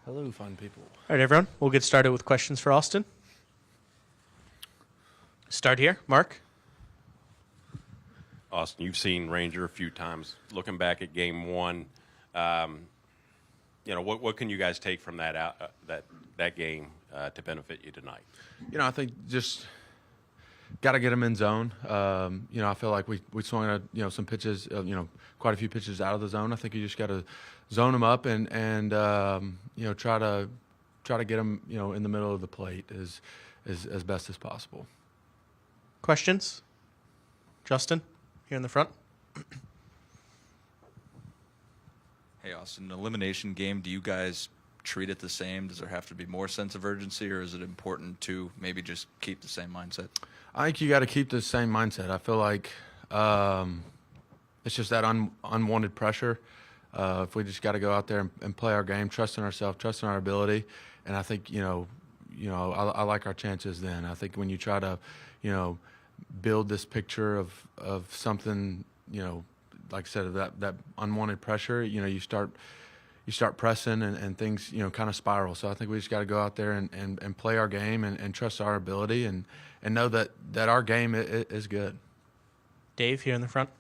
Hello, fun people. All right, everyone. We'll get started with questions for Austin. Start here. Mark? Austin, you've seen Ranger a few times. Looking back at Game 1, what can you guys take from that game to benefit you tonight? I think just got to get them in zone. I feel like we swung at some pitches, quite a few pitches out of the zone. I think you just got to zone them up and try to get them in the middle of the plate as best as possible. Questions? Justin, here in the front. Hey, Austin, an elimination game, do you guys treat it the same? Does there have to be more sense of urgency, or is it important to maybe just keep the same mindset? I think you got to keep the same mindset. I feel like it's just that unwanted pressure. If we just got to go out there and play our game, trust in ourselves, trust in our ability, and I think I like our chances then. I think when you try to build this picture of something, like I said, of that unwanted pressure, you start pressing and things kind of spiral. So I think we just got to go out there and play our game and trust our ability and know that our game is good. Dave, here in the front.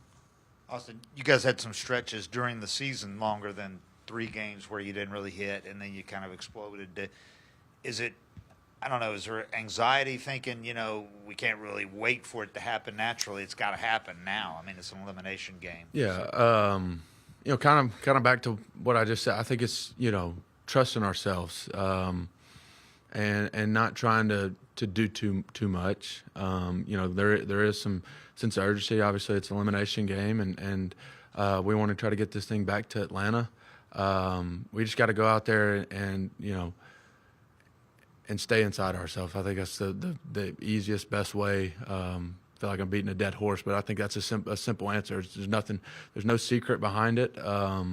Austin, you guys had some stretches during the season longer than 3 games where you didn't really hit, and then you kind of exploded. Is it, I don't know, is there anxiety thinking, we can't really wait for it to happen naturally? It's got to happen now. I mean, it's an elimination game. Yeah, kind of back to what I just said. I think it's trusting ourselves and not trying to do too much. There is some sense of urgency. Obviously, it's an elimination game, and we want to try to get this thing back to Atlanta. We just got to go out there and stay inside ourselves. I think that's the easiest, best way. I feel like I'm beating a dead horse, but I think that's a simple answer. There's no secret behind it. I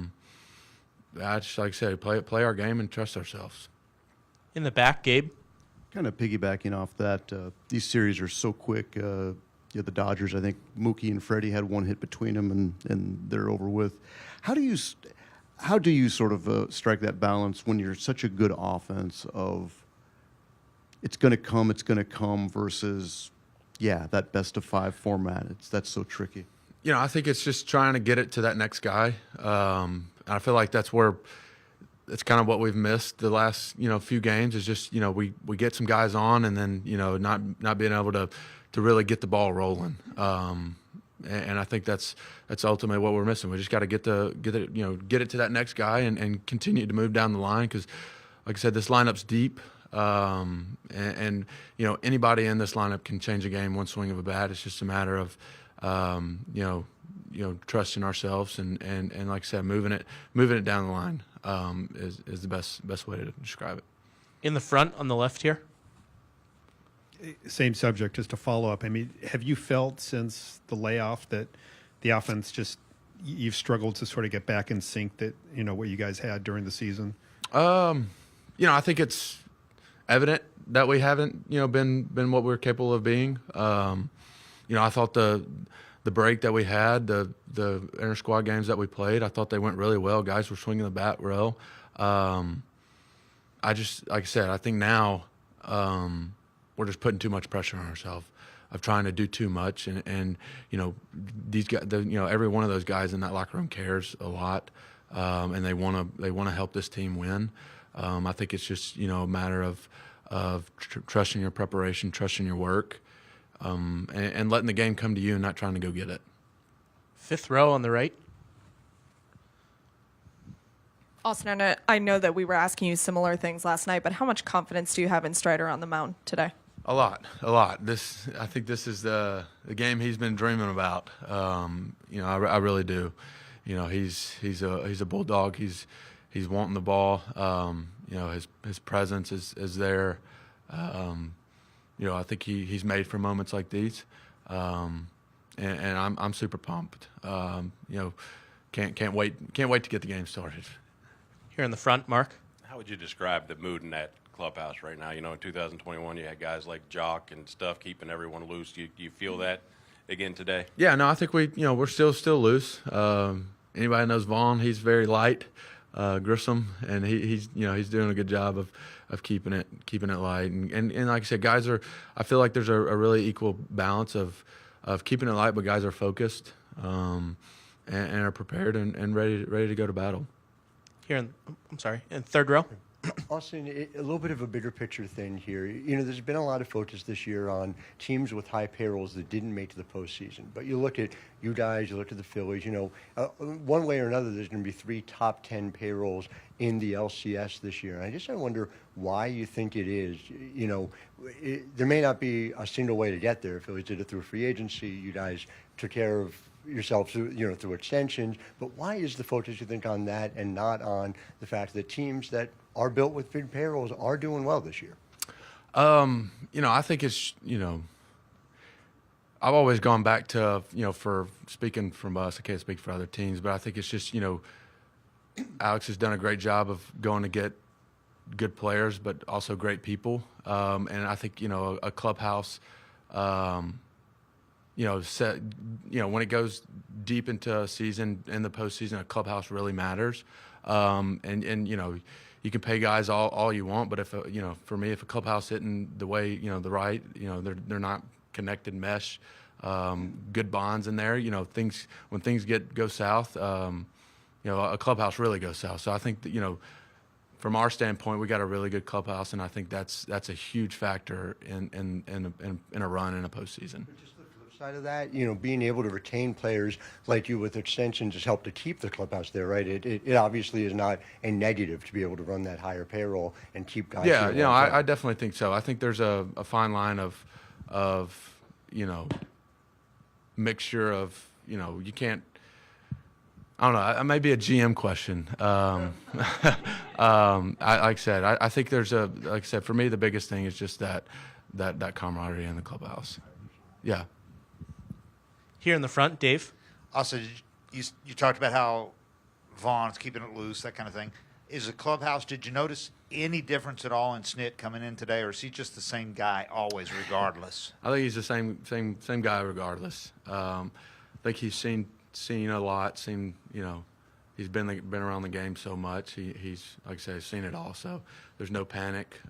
just, like I said, play our game and trust ourselves. In the back, Gabe. Kind of piggybacking off that, these series are so quick. The Dodgers, I think Mookie and Freddie had one hit between them, and they're over with. How do you sort of strike that balance when you're such a good offense of it's going to come versus, that best of 5 format? That's so tricky. I think it's just trying to get it to that next guy. I feel like that's where it's kind of what we've missed the last few games is just we get some guys on and then not being able to really get the ball rolling. And I think that's ultimately what we're missing. We just got to get it to that next guy and continue to move down the line because, like I said, this lineup's deep. And anybody in this lineup can change a game one swing of a bat. It's just a matter of trusting ourselves and like I said, moving it down the line is the best way to describe it. In the front on the left here. Same subject, just to follow up. I mean, have you felt since the layoff that the offense you've struggled to sort of get back in sync that what you guys had during the season? I think it's evident that we haven't been what we're capable of being. I thought the break that we had, the inter squad games that we played, I thought they went really well. Guys were swinging the bat well. I just, like I said, I think now we're just putting too much pressure on ourselves of trying to do too much, and these guys, every one of those guys in that locker room cares a lot, and they want to help this team win. I think it's just a matter of trusting your preparation, trusting your work, and letting the game come to you and not trying to go get it. 5th row on the right. Austin, I know that we were asking you similar things last night, but how much confidence do you have in Strider on the mound today? A lot. I think this is the game he's been dreaming about. I really do. He's a bulldog. He's wanting the ball. His presence is there. I think he's made for moments like these, and I'm super pumped. Can't wait to get the game started. Here in the front, Mark. How would you describe the mood in that clubhouse right now? In 2021, you had guys like Jock and stuff keeping everyone loose. Do you feel that again today? Yeah, no, I think we're still loose. Anybody knows Vaughn, he's very light. Grissom, and he's doing a good job of keeping it light. And like I said, guys I feel like there's a really equal balance of keeping it light, but guys are focused and are prepared and ready to go to battle. Here in third row. Austin, a little bit of a bigger picture thing here. You know, there's been a lot of focus this year on teams with high payrolls that didn't make to the postseason. But you look at you guys, you look at the Phillies, you know, one way or another, there's going to be 3 top 10 payrolls in the LCS this year. And I just wonder why you think it is. You know, there may not be a single way to get there. Phillies did it through free agency. You guys took care of yourself through extensions. But why is the focus, you think, on that and not on the fact that teams that are built with big payrolls are doing well this year? I think it's, I've always gone back to, for speaking from us, I can't speak for other teams, but I think it's just, Alex has done a great job of going to get good players, but also great people. And I think, a clubhouse, when it goes deep into a season, in the postseason, a clubhouse really matters. You can pay guys all you want, but if for me, if a clubhouse isn't the way they're not connected mesh, good bonds in there. When things go south, a clubhouse really goes south. So I think that from our standpoint, we got a really good clubhouse, and I think that's a huge factor in a run in a postseason. Side of that, being able to retain players like you with extensions has helped to keep the clubhouse there, right? It obviously is not a negative to be able to run that higher payroll and keep guys. Yeah, I definitely think so. I think there's a fine line of mixture of you can't. I don't know. It may be a GM question. Like I said, I think like I said, for me, the biggest thing is just that camaraderie in the clubhouse. Yeah. Here in the front, Dave. Also, you talked about how Vaughn's keeping it loose, that kind of thing. Is the clubhouse, did you notice any difference at all in Snit coming in today, or is he just the same guy always, regardless? I think he's the same guy regardless. I think he's seen a lot. He's been around the game so much. He's like I said, seen it all. So there's no panic.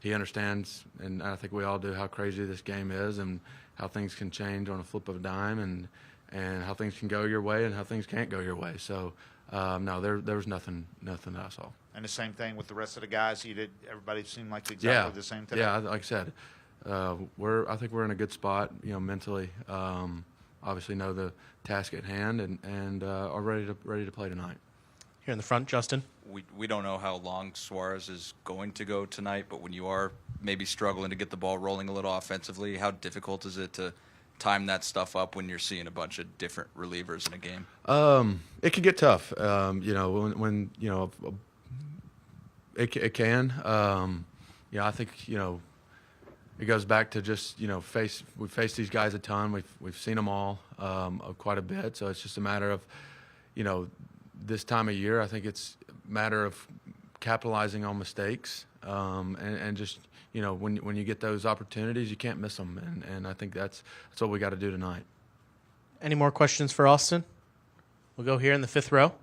He understands, and I think we all do, how crazy this game is and how things can change on a flip of a dime, and how things can go your way and how things can't go your way. So, no, there was nothing that I saw. And the same thing with the rest of the guys. Everybody seemed like exactly the same today. Yeah, like I said, I think we're in a good spot, mentally. Obviously know the task at hand and are ready to play tonight. Here in the front, Justin. We don't know how long Suarez is going to go tonight, but when you are maybe struggling to get the ball rolling a little offensively, how difficult is it to time that stuff up when you're seeing a bunch of different relievers in a game? It can get tough. When it can. I think it goes back to just we've faced these guys a ton. We've seen them all quite a bit. So it's just a matter of this time of year. I think it's a matter of capitalizing on mistakes and just when you get those opportunities, you can't miss them. And I think that's what we got to do tonight. Any more questions for Austin? We'll go here in the fifth row.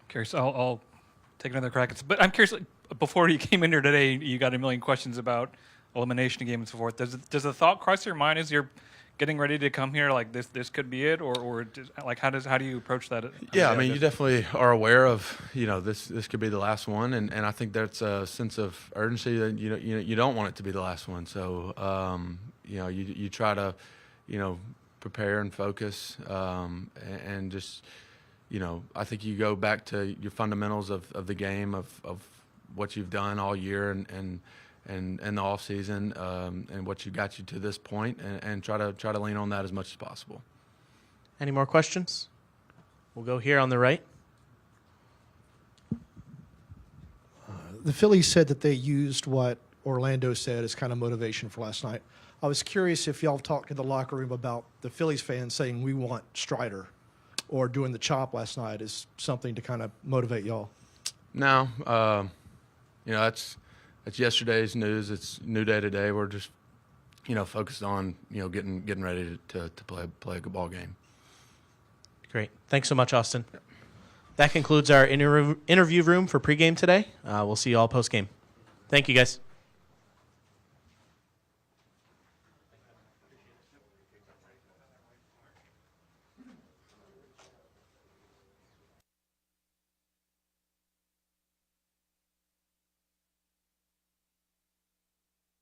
Curious, I'll take another crack at it. But I'm curious, before you came in here today, you got a million questions about elimination game and so forth. Does the thought cross your mind as you're getting ready to come here, like this could be it, or just, like how do you approach that? Yeah, I mean, you definitely are aware of this could be the last one, and I think that's a sense of urgency that you don't want it to be the last one. So you try to prepare and focus and just I think you go back to your fundamentals of the game of what you've done all year and the off season and what got you to this point, and try to lean on that as much as possible. Any more questions? We'll go here on the right. The Phillies said that they used what Orlando said as kind of motivation for last night. I was curious if y'all talked in the locker room about the Phillies fans saying we want Strider, or doing the chop last night as something to kind of motivate y'all. No, that's yesterday's news. It's new day today. We're just, focused on, getting ready to play a good ball game. Great. Thanks so much, Austin. That concludes our interview room for pregame today. We'll see you all postgame. Thank you, guys.